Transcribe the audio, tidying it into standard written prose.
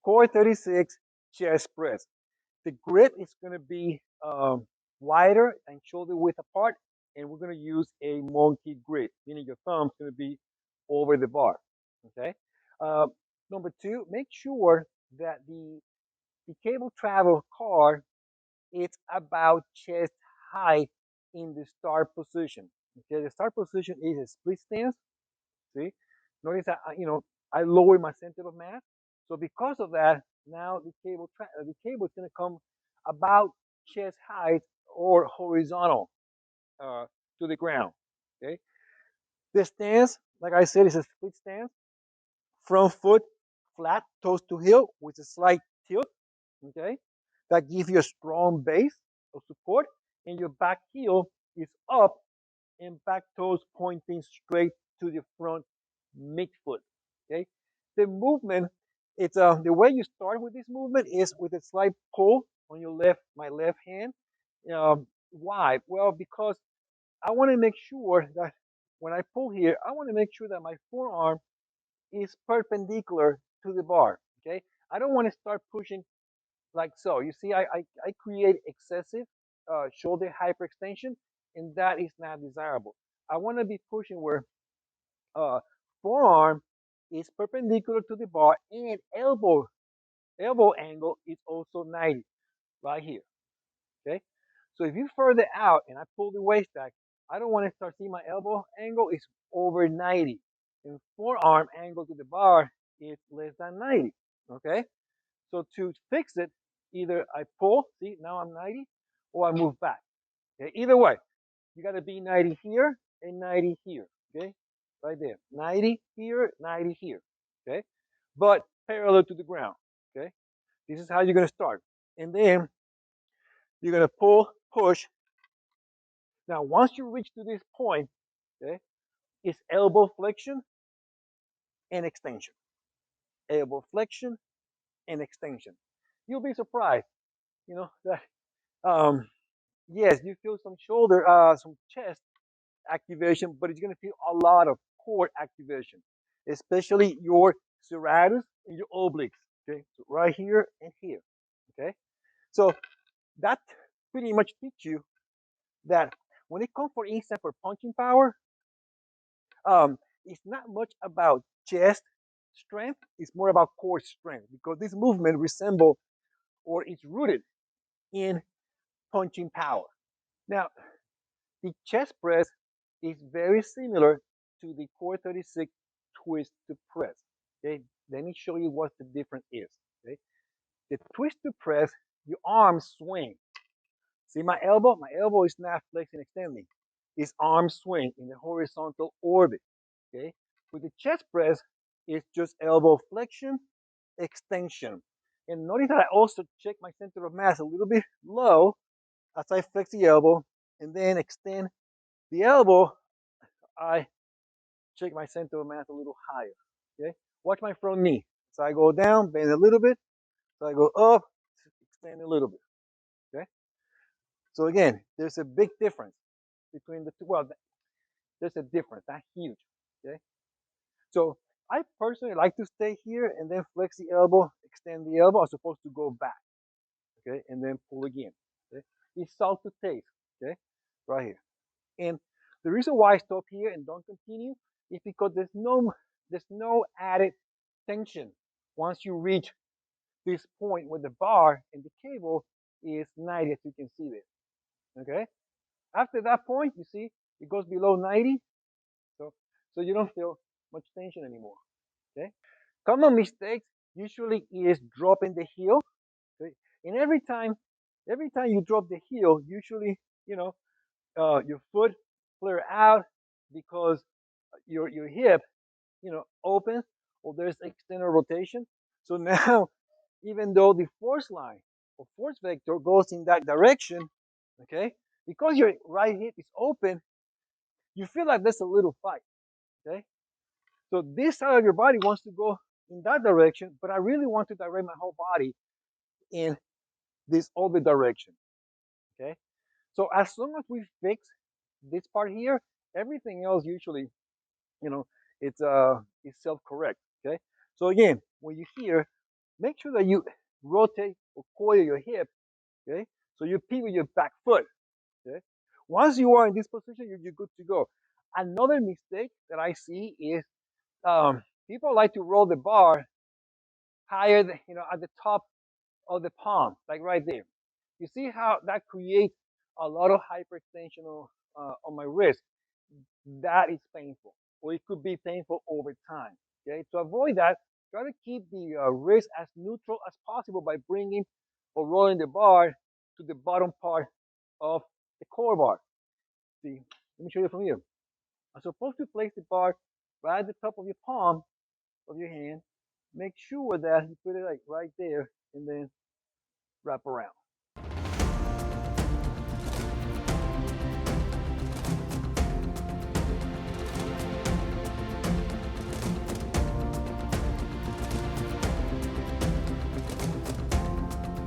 Core 36 chest press. The grip is going to be wider and shoulder width apart, and we're going to use a monkey grip, meaning your thumb's going to be over the bar. Okay. Uh, Number two, make sure that the cable travel car it's about chest height in the start position. Okay, the start position is a split stance. See, notice that I lower my center of mass. So because of that, now the cable is going to come about chest height or horizontal uh, to the ground. Okay, the stance, like I said, is a split stance. Front foot flat, toes to heel with a slight tilt. Okay, that gives you a strong base of support, and your back heel is up and back toes pointing straight to the front midfoot. Okay, the movement, it's the way you start with this movement is with a slight pull on my left hand. Why? Well, because I want to make sure that when I pull here, I want to make sure that my forearm is perpendicular to the bar. Okay, I don't want to start pushing like so. You see, I create excessive shoulder hyperextension, and that is not desirable. I want to be pushing where uh, forearm is perpendicular to the bar and elbow angle is also 90 right here. Okay, so if you further out and I pull the waist back, I don't want to start seeing my elbow angle is over 90, and forearm angle to the bar is less than 90. Okay, so to fix it, either I pull, see, now I'm 90, or I move back. Okay, either way, you got to be 90 here and 90 here. Okay, right there, 90 here, 90 here. Okay, but parallel to the ground. Okay, this is how you're gonna start, and then you're gonna pull, push. Now, once you reach to this point, okay, it's elbow flexion and extension. Elbow flexion and extension. You'll be surprised, that yes, you feel some shoulder, some chest activation, but it's going to feel a lot of core activation, especially your serratus and your obliques. Okay, so right here and here. Okay, so that pretty much teach you that when it comes, for instance, for punching power, it's not much about chest strength. It's more about core strength because this movement resemble or is rooted in punching power. Now, the chest press is very similar to the Core 36 twist to press. Okay, let me show you what the difference is. Okay, the twist to press, your arms swing. See my elbow? My elbow is not flexing, extending. It's arm swing in the horizontal orbit. Okay, with the chest press, it's just elbow flexion, extension. And notice that I also check my center of mass a little bit low as I flex the elbow and then extend the elbow. I check my center of mass a little higher. Okay, watch my front knee. So I go down, bend a little bit. So I go up, extend a little bit. Okay. So again, there's a big difference between the two. Well, there's a difference, not huge. Okay. So I personally like to stay here and then flex the elbow, extend the elbow. I'm supposed to go back. Okay, and then pull again. Okay. It's salt to taste. Okay, right here. And the reason why I stop here and don't continue is because there's no added tension once you reach this point where the bar and the cable is 90, as you can see there. Okay. After that point, you see it goes below 90, so you don't feel much tension anymore. Okay. Common mistakes usually is dropping the heel. Okay? And every time you drop the heel, usually you know your foot flare out because your hip opens or there's external rotation. So now, even though the force line or force vector goes in that direction, okay, because your right hip is open, you feel like there's a little fight. Okay, so this side of your body wants to go in that direction, but I really want to direct my whole body in this other direction. Okay, so as long as we fix this part here, everything else usually, you know, it's self correct. Okay, so again, when you hear Make sure that you rotate or coil your hip, okay? So you pivot your back foot, okay? Once you are in this position, you're good to go. Another mistake that I see is people like to roll the bar higher, at the top of the palm, like right there. You see how that creates a lot of hyperextension on my wrist. That is painful, or it could be painful over time. Okay, to avoid that, try to keep the wrist as neutral as possible by bringing or rolling the bar to the bottom part of the core bar. See, let me show you from here. I'm supposed to place the bar right at the top of your palm of your hand. Make sure that you put it like right there and then wrap around.